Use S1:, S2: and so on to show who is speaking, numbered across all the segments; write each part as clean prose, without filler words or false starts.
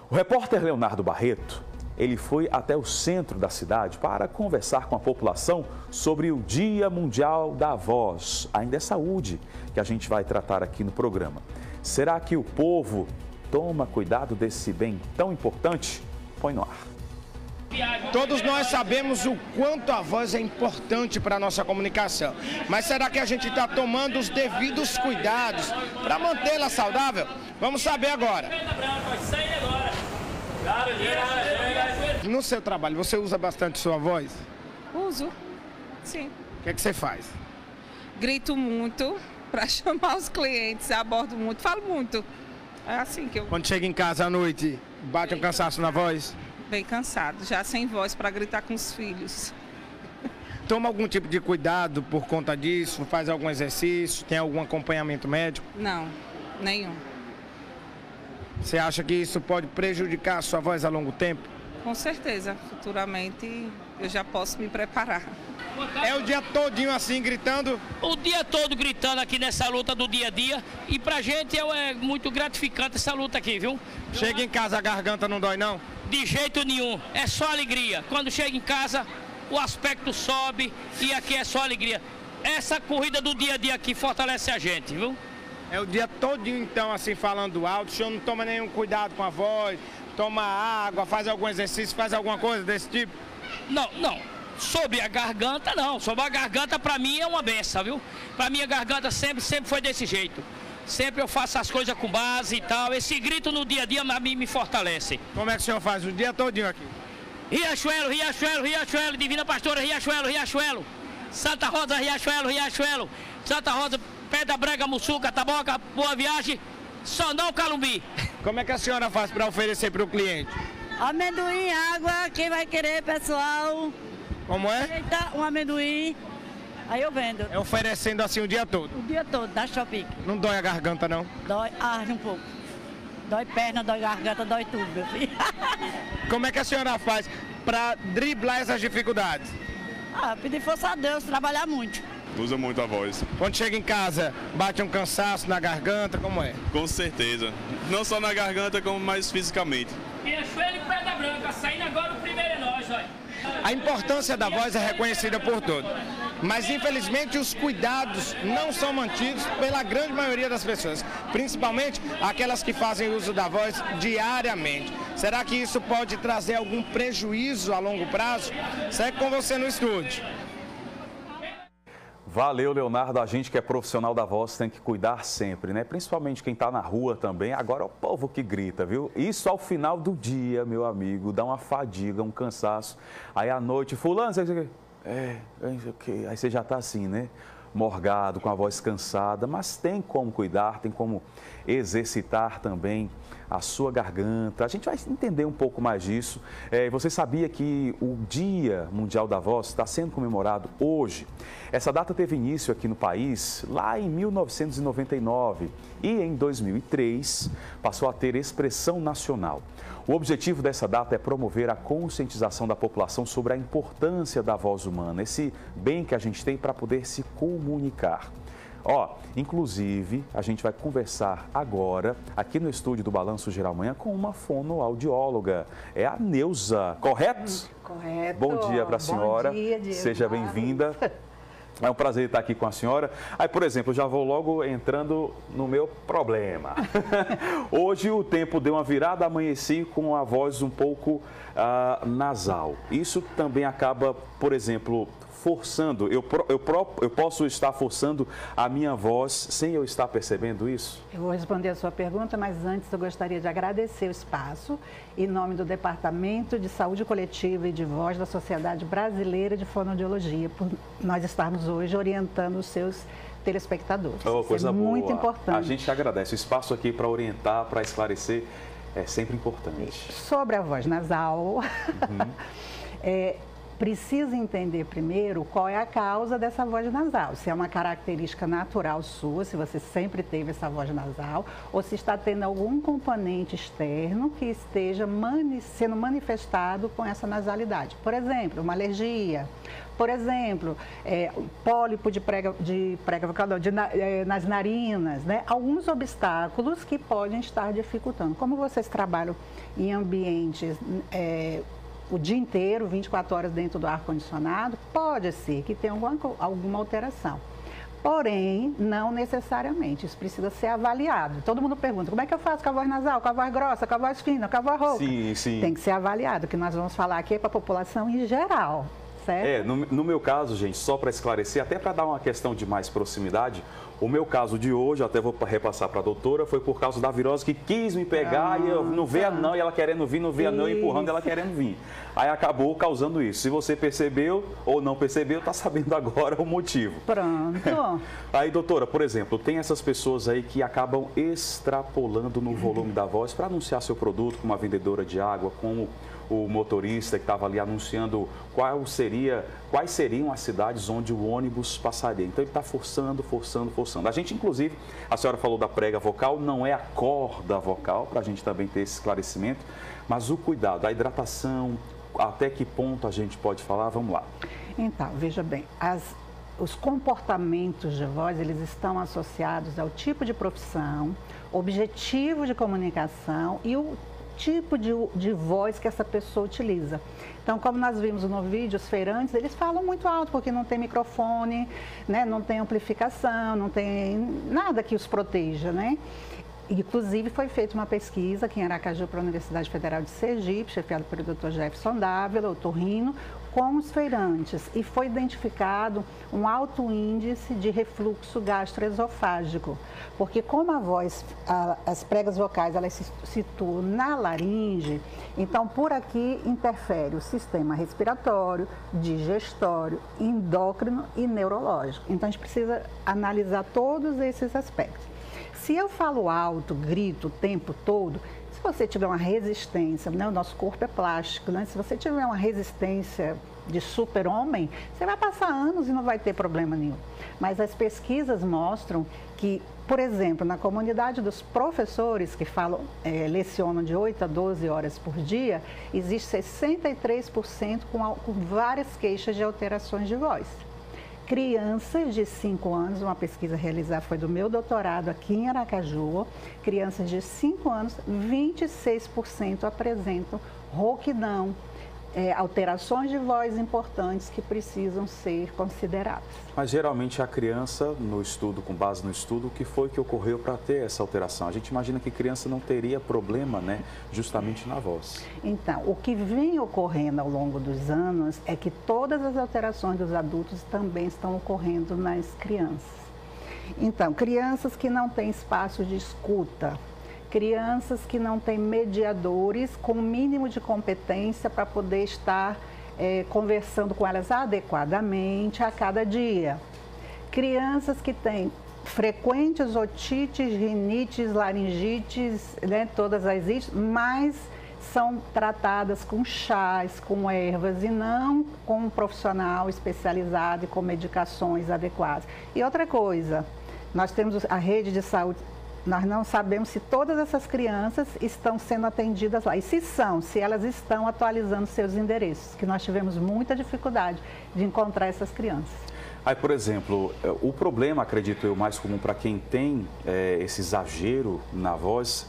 S1: O repórter Leonardo Barreto, ele foi até o centro da cidade para conversar com a população sobre o Dia Mundial da Voz. Ainda é saúde que a gente vai tratar aqui no programa. Será que o povo toma cuidado desse bem tão importante? Põe no ar.
S2: Todos nós sabemos o quanto a voz é importante para a nossa comunicação. Mas será que a gente está tomando os devidos cuidados para mantê-la saudável? Vamos saber agora. No seu trabalho, você usa bastante sua voz?
S3: Uso, sim.
S2: O que é que você faz?
S3: Grito muito para chamar os clientes, abordo muito, falo muito. É assim que eu...
S2: Quando chega em casa à noite, bate um cansaço na voz?
S3: Bem cansado, já sem voz para gritar com os filhos.
S2: Toma algum tipo de cuidado por conta disso? Faz algum exercício? Tem algum acompanhamento médico?
S3: Não, nenhum.
S2: Você acha que isso pode prejudicar a sua voz a longo tempo?
S3: Com certeza, futuramente eu já posso me preparar.
S2: É o dia todinho assim, gritando?
S4: O dia todo gritando aqui nessa luta do dia a dia. E pra gente é muito gratificante essa luta aqui, viu?
S2: Chega em casa, a garganta não dói não?
S4: De jeito nenhum, é só alegria. Quando chega em casa, o aspecto sobe e aqui é só alegria. Essa corrida do dia a dia aqui fortalece a gente, viu?
S2: É o dia todinho então assim falando alto, o senhor não toma nenhum cuidado com a voz, toma água, faz algum exercício, faz alguma coisa desse tipo?
S4: Não. Sobre a garganta, não. Sobre a garganta, pra mim, é uma benção, viu? Pra mim, a garganta sempre foi desse jeito. Sempre eu faço as coisas com base e tal. Esse grito no dia a dia, a mim, me fortalece.
S2: Como é que o senhor faz o dia todinho aqui?
S4: Riachuelo, Riachuelo, Riachuelo, Divina Pastora, Riachuelo, Riachuelo. Santa Rosa, Riachuelo, Riachuelo. Santa Rosa, Pedra Branca, Mussuca, Taboca, Boa Viagem. Só não Calumbi.
S2: Como é que a senhora faz para oferecer para o cliente?
S5: Amendoim, água, quem vai querer, pessoal?
S2: Como é?
S5: Eita, um amendoim, aí eu vendo.
S2: É oferecendo assim o dia todo?
S5: O dia todo, da Shopping.
S2: Não dói a garganta, não?
S5: Dói, arde um pouco. Dói perna, dói garganta, dói tudo, meu filho.
S2: Como é que a senhora faz para driblar essas dificuldades?
S5: Pedir força a Deus, trabalhar muito.
S6: Usa muito a voz.
S2: Quando chega em casa, bate um cansaço na garganta, como é?
S6: Com certeza. Não só na garganta, como mais fisicamente.
S4: Riachuelo e Pedra Branca, saindo agora o primeiro é nós, olha.
S2: A importância da voz é reconhecida por todos, mas infelizmente os cuidados não são mantidos pela grande maioria das pessoas, principalmente aquelas que fazem uso da voz diariamente. Será que isso pode trazer algum prejuízo a longo prazo? Segue com você no estúdio.
S1: Valeu, Leonardo. A gente que é profissional da voz tem que cuidar sempre, né? Principalmente quem está na rua também. Agora é o povo que grita, viu? Isso ao final do dia, meu amigo, dá uma fadiga, um cansaço. Aí à noite, fulano, você... Aí você já está assim, né? Morgado, com a voz cansada, mas tem como cuidar, tem como exercitar também a sua garganta. A gente vai entender um pouco mais disso. Você sabia que o Dia Mundial da Voz está sendo comemorado hoje? Essa data teve início aqui no país lá em 1999 e em 2003 passou a ter expressão nacional. O objetivo dessa data é promover a conscientização da população sobre a importância da voz humana, esse bem que a gente tem para poder se comunicar. Inclusive, a gente vai conversar agora, aqui no estúdio do Balanço Geral Manhã, com uma fonoaudióloga. É a Neuza, correto?
S7: Correto.
S1: Bom dia para a senhora.
S7: Bom dia, Diego.
S1: Seja bem-vinda. É um prazer estar aqui com a senhora. Aí, por exemplo, já vou logo entrando no meu problema. Hoje o tempo deu uma virada, amanheci com a voz um pouco nasal. Isso também acaba, por exemplo, forçando, eu posso estar forçando a minha voz sem eu estar percebendo isso?
S7: Eu vou responder a sua pergunta, mas antes eu gostaria de agradecer o espaço em nome do Departamento de Saúde Coletiva e de Voz da Sociedade Brasileira de Fonoaudiologia, por nós estarmos hoje orientando os seus telespectadores.
S1: Coisa boa.
S7: Muito importante.
S1: A gente agradece o espaço aqui para orientar, para esclarecer, é sempre importante.
S7: Sobre a voz nasal, precisa entender primeiro qual é a causa dessa voz nasal. Se é uma característica natural sua, se você sempre teve essa voz nasal, ou se está tendo algum componente externo que esteja sendo manifestado com essa nasalidade. Por exemplo, uma alergia. Por exemplo, pólipo nas narinas, né? Alguns obstáculos que podem estar dificultando. Como vocês trabalham em ambientes o dia inteiro, 24 horas dentro do ar-condicionado, pode ser que tenha alguma alteração. Porém, não necessariamente, isso precisa ser avaliado. Todo mundo pergunta, como é que eu faço com a voz nasal, com a voz grossa, com a voz fina, com a voz rouca?
S1: Sim, sim.
S7: Tem que ser avaliado, o que nós vamos falar aqui é para a população em geral, certo?
S1: No meu caso, gente, só para esclarecer, até para dar uma questão de mais proximidade, o meu caso de hoje, até vou repassar para a doutora, foi por causa da virose que quis me pegar e eu não veia não, e ela querendo vir, não veia não, empurrando, ela querendo vir. Aí acabou causando isso. Se você percebeu ou não percebeu, está sabendo agora o motivo.
S7: Pronto.
S1: Aí, doutora, por exemplo, tem essas pessoas aí que acabam extrapolando no volume da voz para anunciar seu produto, como a vendedora de água, como o motorista que estava ali anunciando quais seriam as cidades onde o ônibus passaria. Então ele está forçando. A gente, inclusive, a senhora falou da prega vocal, não é a corda vocal, para a gente também ter esse esclarecimento, mas o cuidado, a hidratação, até que ponto a gente pode falar? Vamos lá.
S7: Então, veja bem, os comportamentos de voz, eles estão associados ao tipo de profissão, objetivo de comunicação e o tipo de voz que essa pessoa utiliza. Então, como nós vimos no vídeo, os feirantes, eles falam muito alto, porque não tem microfone, né? Não tem amplificação, não tem nada que os proteja, né? Inclusive, foi feita uma pesquisa aqui em Aracaju para a Universidade Federal de Sergipe, chefiada pelo Dr. Jefferson Dávila, otorrino, com os feirantes, e foi identificado um alto índice de refluxo gastroesofágico, porque como a voz, as pregas vocais, elas se situam na laringe, então por aqui interfere o sistema respiratório, digestório, endócrino e neurológico. Então a gente precisa analisar todos esses aspectos. Se eu falo alto, grito o tempo todo, se você tiver uma resistência, né, o nosso corpo é plástico, né? Se você tiver uma resistência de super-homem, você vai passar anos e não vai ter problema nenhum. Mas as pesquisas mostram que, por exemplo, na comunidade dos professores que lecionam de 8 a 12 horas por dia, existe 63% com várias queixas de alterações de voz. Crianças de 5 anos, uma pesquisa realizada foi do meu doutorado aqui em Aracaju, crianças de 5 anos, 26% apresentam rouquidão, alterações de voz importantes que precisam ser consideradas.
S1: Mas geralmente a criança, com base no estudo, o que foi que ocorreu para ter essa alteração? A gente imagina que criança não teria problema, né, justamente na voz.
S7: Então, o que vem ocorrendo ao longo dos anos é que todas as alterações dos adultos também estão ocorrendo nas crianças. Então, crianças que não têm espaço de escuta, crianças que não têm mediadores com o mínimo de competência para poder estar conversando com elas adequadamente a cada dia. Crianças que têm frequentes otites, rinites, laringites, né, todas as ites, mas são tratadas com chás, com ervas e não com um profissional especializado e com medicações adequadas. E outra coisa, nós temos a rede de saúde. Nós não sabemos se todas essas crianças estão sendo atendidas lá. E se elas estão atualizando seus endereços, que nós tivemos muita dificuldade de encontrar essas crianças.
S1: Aí, por exemplo, o problema, acredito eu, mais comum para quem tem esse exagero na voz,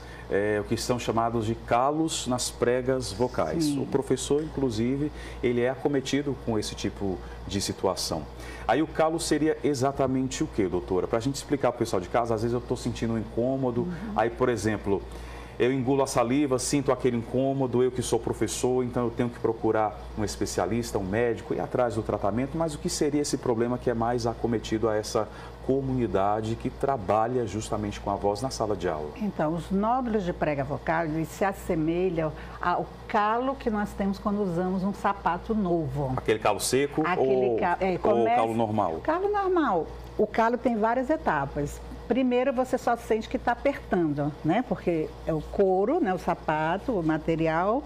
S1: o que são chamados de calos nas pregas vocais. Sim. O professor, inclusive, ele é acometido com esse tipo de situação. Aí o calo seria exatamente o que, doutora? Para a gente explicar para o pessoal de casa, às vezes eu estou sentindo um incômodo, aí, por exemplo, eu engulo a saliva, sinto aquele incômodo, eu que sou professor, então eu tenho que procurar um especialista, um médico, ir atrás do tratamento, mas o que seria esse problema que é mais acometido a essa comunidade que trabalha justamente com a voz na sala de aula?
S7: Então, os nódulos de prega vocal, eles se assemelham ao calo que nós temos quando usamos um sapato novo.
S1: Aquele calo seco ou calo normal?
S7: Calo normal. O calo tem várias etapas. Primeiro, você só sente que está apertando, né? Porque é o couro, né? O sapato, o material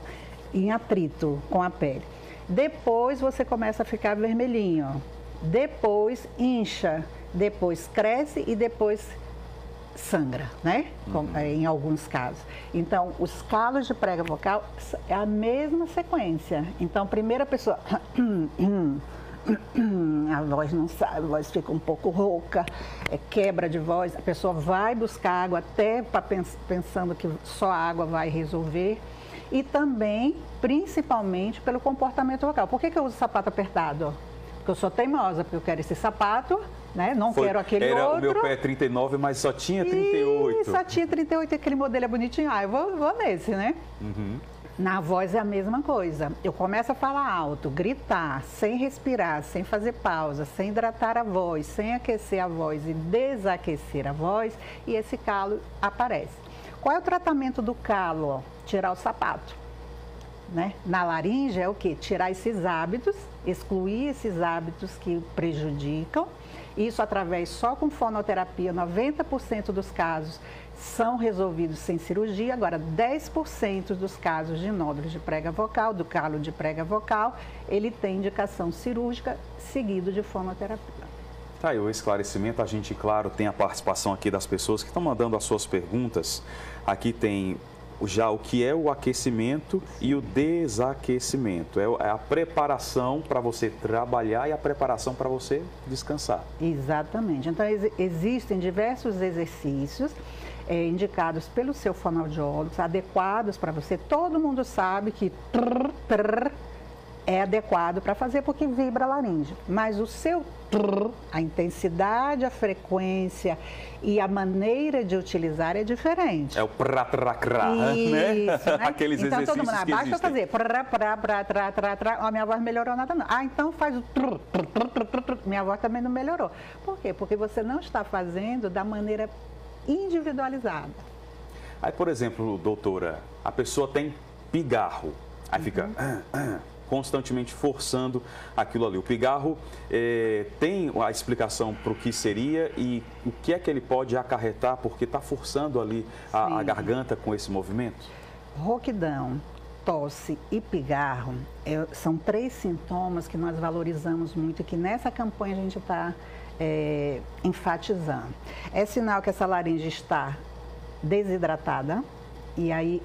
S7: em atrito com a pele. Depois você começa a ficar vermelhinho. Depois incha. Depois cresce e depois sangra, né? Em alguns casos. Então, os calos de prega vocal é a mesma sequência. Então, primeiro a pessoa... a voz não sai, a voz fica um pouco rouca, quebra de voz, a pessoa vai buscar água até pensando que só a água vai resolver. E também, principalmente, pelo comportamento vocal. Por que eu uso sapato apertado? Porque eu sou teimosa, porque eu quero esse sapato, né? Não quero aquele outro.
S1: O meu pé é 39, mas só tinha 38.
S7: Só tinha 38, aquele modelo é bonitinho. Eu vou nesse, né? Na voz é a mesma coisa. Eu começo a falar alto, gritar, sem respirar, sem fazer pausa, sem hidratar a voz, sem aquecer a voz e desaquecer a voz, e esse calo aparece. Qual é o tratamento do calo? Tirar o sapato. Né? Na laringe é o quê? Tirar esses hábitos, excluir esses hábitos que prejudicam. Isso através só com fonoterapia, 90% dos casos são resolvidos sem cirurgia. Agora, 10% dos casos de nódulos de prega vocal, do calo de prega vocal, ele tem indicação cirúrgica seguido de fonoterapia.
S1: Tá aí o esclarecimento. A gente, claro, tem a participação aqui das pessoas que estão mandando as suas perguntas. Aqui tem já o que é o aquecimento e o desaquecimento. É a preparação para você trabalhar e a preparação para você descansar.
S7: Exatamente. Então, existem diversos exercícios indicados pelo seu fonoaudiólogo, adequados para você. Todo mundo sabe que é adequado para fazer porque vibra a laringe. Mas o seu a intensidade, a frequência e a maneira de utilizar é diferente.
S1: É o pra-tra-crá, né?
S7: Isso, né?
S1: Aqueles
S7: então,
S1: exercícios
S7: todo mundo,
S1: que
S7: basta fazer a minha voz melhorou nada não. Então faz o minha voz também não melhorou. Por quê? Porque você não está fazendo da maneira individualizada.
S1: Aí, por exemplo, doutora, a pessoa tem pigarro, aí fica constantemente forçando aquilo ali. O pigarro tem a explicação para o que seria e o que é que ele pode acarretar porque está forçando ali a garganta com esse movimento?
S7: Rouquidão, tosse e pigarro são 3 sintomas que nós valorizamos muito e que nessa campanha a gente está enfatizando. É sinal que essa laringe está desidratada e aí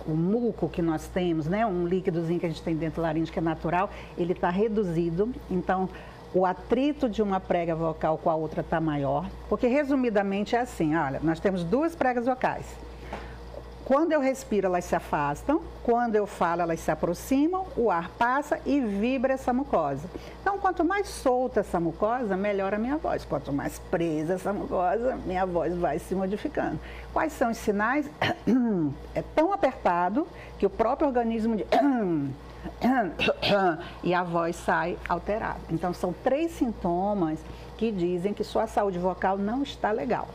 S7: o muco que nós temos, né, um líquidozinho que a gente tem dentro da laringe que é natural, ele está reduzido, então o atrito de uma prega vocal com a outra está maior, porque resumidamente é assim, olha, nós temos 2 pregas vocais. Quando eu respiro, elas se afastam, quando eu falo, elas se aproximam, o ar passa e vibra essa mucosa. Então, quanto mais solta essa mucosa, melhor a minha voz. Quanto mais presa essa mucosa, minha voz vai se modificando. Quais são os sinais? É tão apertado que o próprio organismo e a voz sai alterada. Então, são 3 sintomas que dizem que sua saúde vocal não está legal.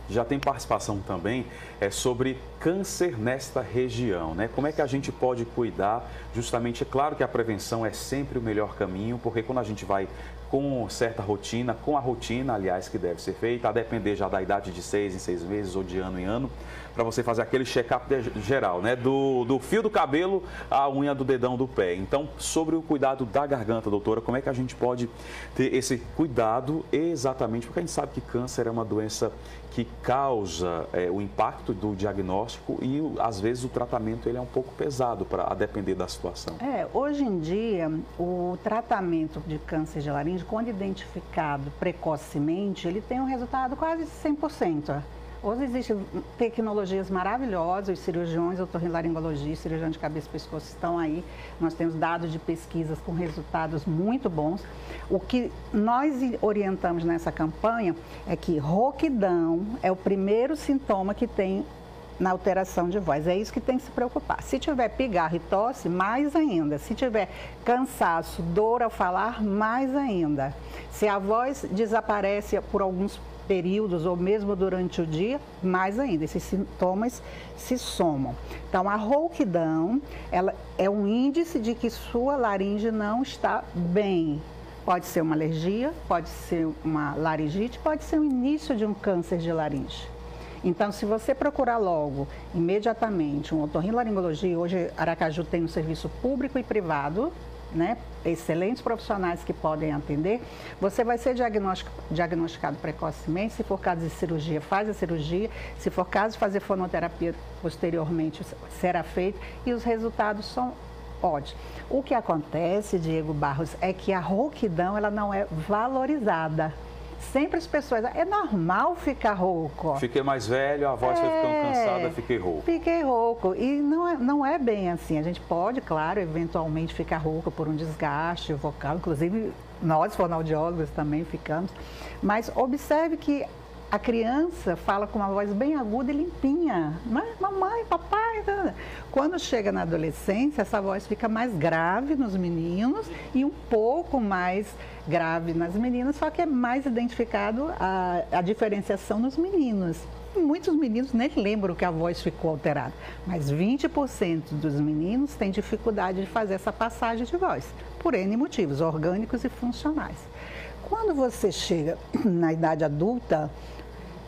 S1: Já tem participação também sobre câncer nesta região, né? Como é que a gente pode cuidar? Justamente, é claro que a prevenção é sempre o melhor caminho, porque quando a gente vai com certa rotina, com a rotina, aliás, que deve ser feita, a depender já da idade de 6 em 6 meses ou de ano em ano, para você fazer aquele check-up geral, né? Do fio do cabelo à unha do dedão do pé. Então, sobre o cuidado da garganta, doutora, como é que a gente pode ter esse cuidado exatamente? Porque a gente sabe que câncer é uma doença que causa o impacto do diagnóstico e, às vezes, o tratamento ele é um pouco pesado a depender da situação.
S7: Hoje em dia, o tratamento de câncer de laringe, quando identificado precocemente, ele tem um resultado quase 100%. Hoje existem tecnologias maravilhosas, os cirurgiões, otorrinolaringologistas, cirurgião de cabeça e pescoço estão aí. Nós temos dados de pesquisas com resultados muito bons. O que nós orientamos nessa campanha é que rouquidão é o primeiro sintoma que tem na alteração de voz. É isso que tem que se preocupar. Se tiver pigarro e tosse, mais ainda. Se tiver cansaço, dor ao falar, mais ainda. Se a voz desaparece por alguns períodos ou mesmo durante o dia, mais ainda, esses sintomas se somam. Então, a rouquidão, ela é um índice de que sua laringe não está bem. Pode ser uma alergia, pode ser uma laringite, pode ser o início de um câncer de laringe. Então, se você procurar logo, imediatamente, um otorrinolaringologia, hoje Aracaju tem um serviço público e privado, né, excelentes profissionais que podem atender, você vai ser diagnosticado precocemente. Se for caso de cirurgia, faz a cirurgia. Se for caso de fazer fonoterapia posteriormente, será feito e os resultados são ótimos. O que acontece, Diego Barros, é que a rouquidão ela não é valorizada. Sempre as pessoas, é normal ficar rouco.
S1: Fiquei mais velho, a voz foi ficando cansada, fiquei rouco.
S7: Fiquei rouco. E não é bem assim. A gente pode, claro, eventualmente ficar rouco por um desgaste vocal. Inclusive, nós, fonoaudiólogos, também ficamos. Mas observe que a criança fala com uma voz bem aguda e limpinha. Mamãe, papai. Quando chega na adolescência, essa voz fica mais grave nos meninos e um pouco mais grave nas meninas, só que é mais identificado a diferenciação nos meninos. Muitos meninos nem lembram que a voz ficou alterada, mas 20% dos meninos têm dificuldade de fazer essa passagem de voz, por N motivos, orgânicos e funcionais. Quando você chega na idade adulta,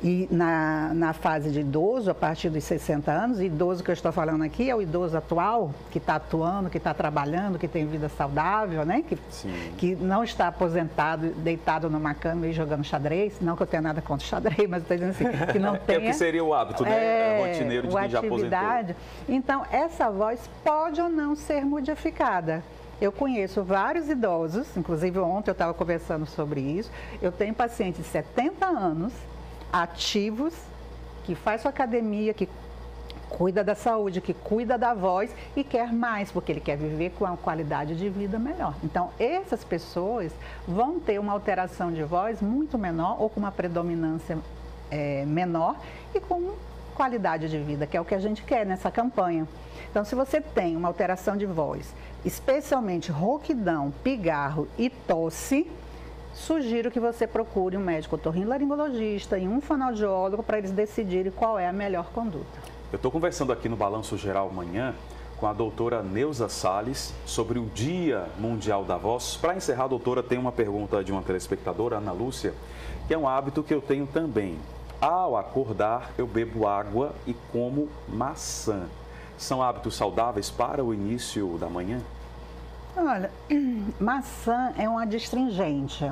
S7: e na fase de idoso, a partir dos 60 anos, idoso que eu estou falando aqui é o idoso atual, que está atuando, que está trabalhando, que tem vida saudável, né? Que não está aposentado, deitado numa cama e jogando xadrez. Não que eu tenha nada contra xadrez, mas estou dizendo assim, que não tem.
S1: É o que seria o hábito, né? Rotineiro de quem já aposentou.
S7: Então, essa voz pode ou não ser modificada. Eu conheço vários idosos, inclusive ontem eu estava conversando sobre isso. Eu tenho pacientes de 70 anos, ativos, que faz sua academia, que cuida da saúde, que cuida da voz e quer mais, porque ele quer viver com uma qualidade de vida melhor. Então, essas pessoas vão ter uma alteração de voz muito menor ou com uma predominância menor e com qualidade de vida, que é o que a gente quer nessa campanha. Então, se você tem uma alteração de voz, especialmente rouquidão, pigarro e tosse, sugiro que você procure um médico otorrinolaringologista e um fonoaudiólogo para eles decidirem qual é a melhor conduta.
S1: Eu estou conversando aqui no Balanço Geral amanhã com a doutora Neuza Salles sobre o Dia Mundial da Voz. Para encerrar, doutora, tem uma pergunta de uma telespectadora, Ana Lúcia, que é um hábito que eu tenho também. Ao acordar, eu bebo água e como maçã. São hábitos saudáveis para o início da manhã?
S7: Olha, maçã é um adstringente.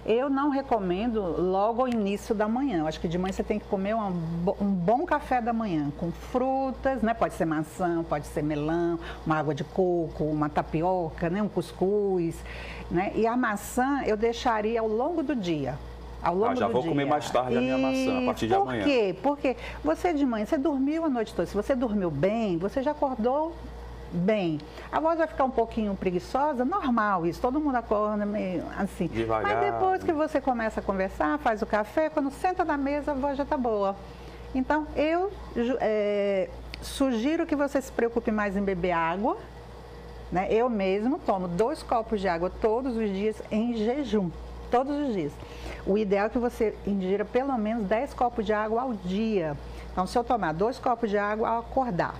S7: Eu não recomendo logo ao início da manhã. Eu acho que de manhã você tem que comer um bom café da manhã, com frutas, né? Pode ser maçã, pode ser melão, uma água de coco, uma tapioca, né? Um cuscuz, né? E a maçã eu deixaria ao longo do dia.
S1: Já vou comer mais tarde a minha maçã, a partir de amanhã.
S7: Por quê? Porque você de manhã, você dormiu a noite toda. Se você dormiu bem, você já acordou bem. A voz vai ficar um pouquinho preguiçosa, normal isso, todo mundo acorda meio assim.
S1: Devagar.
S7: Mas depois que você começa a conversar, faz o café, quando senta na mesa, a voz já está boa. Então, eu sugiro que você se preocupe mais em beber água, né? Eu mesmo tomo 2 copos de água todos os dias em jejum, todos os dias. O ideal é que você ingira pelo menos 10 copos de água ao dia. Então, se eu tomar 2 copos de água ao acordar,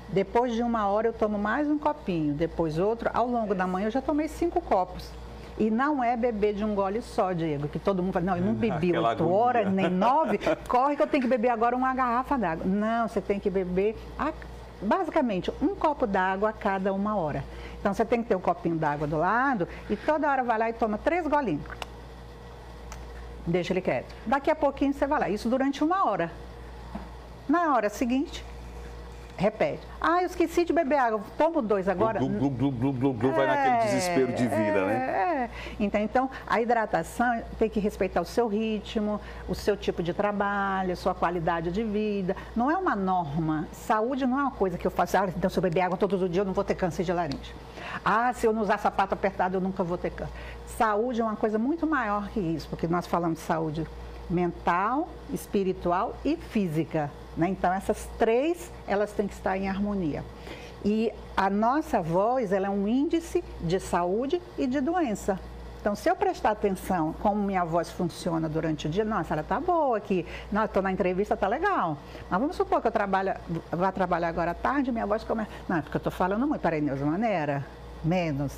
S7: depois de 1 hora eu tomo mais um copinho, depois outro. Ao longo da manhã eu já tomei 5 copos. E não é beber de um gole só, Diego, que todo mundo fala, não, eu não bebi 8 horas, nem 9, corre que eu tenho que beber agora uma garrafa d'água. Não, você tem que beber basicamente 1 copo d'água a cada 1 hora. Então você tem que ter um copinho d'água do lado e toda hora vai lá e toma 3 golinhos. Deixa ele quieto. Daqui a pouquinho você vai lá, isso durante 1 hora. Na hora seguinte, repete. Eu esqueci de beber água, tomo 2 agora.
S1: Vai naquele desespero de vida, né?
S7: Então, a hidratação tem que respeitar o seu ritmo, o seu tipo de trabalho, a sua qualidade de vida. Não é uma norma. Saúde não é uma coisa que eu faço, então se eu beber água todos os dias eu não vou ter câncer de laringe. Se eu não usar sapato apertado eu nunca vou ter câncer. Saúde é uma coisa muito maior que isso, porque nós falamos de saúde mental, espiritual e física. Né? Então, essas 3, elas têm que estar em harmonia. E a nossa voz, ela é um índice de saúde e de doença. Então, se eu prestar atenção como minha voz funciona durante o dia, nossa, ela está boa aqui, estou na entrevista, está legal. Mas vamos supor que eu vá trabalhar agora à tarde, minha voz começa... Não, é porque eu estou falando muito, peraí, Neuza, maneira... Menos.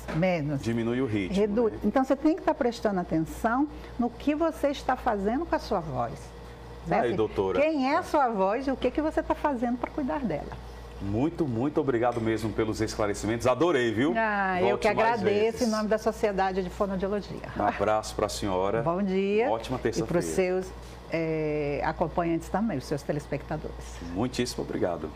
S1: Diminui o ritmo.
S7: Reduz.
S1: Né?
S7: Então, você tem que estar prestando atenção no que você está fazendo com a sua voz.
S1: Aí, doutora.
S7: Quem é a sua voz e o que você está fazendo para cuidar dela.
S1: Muito, muito obrigado mesmo pelos esclarecimentos. Adorei, viu?
S7: Eu que agradeço em nome da Sociedade de Fonoaudiologia.
S1: Um abraço para a senhora.
S7: Bom dia.
S1: Ótima terça-feira.
S7: E para os seus acompanhantes também, os seus telespectadores.
S1: Muitíssimo obrigado.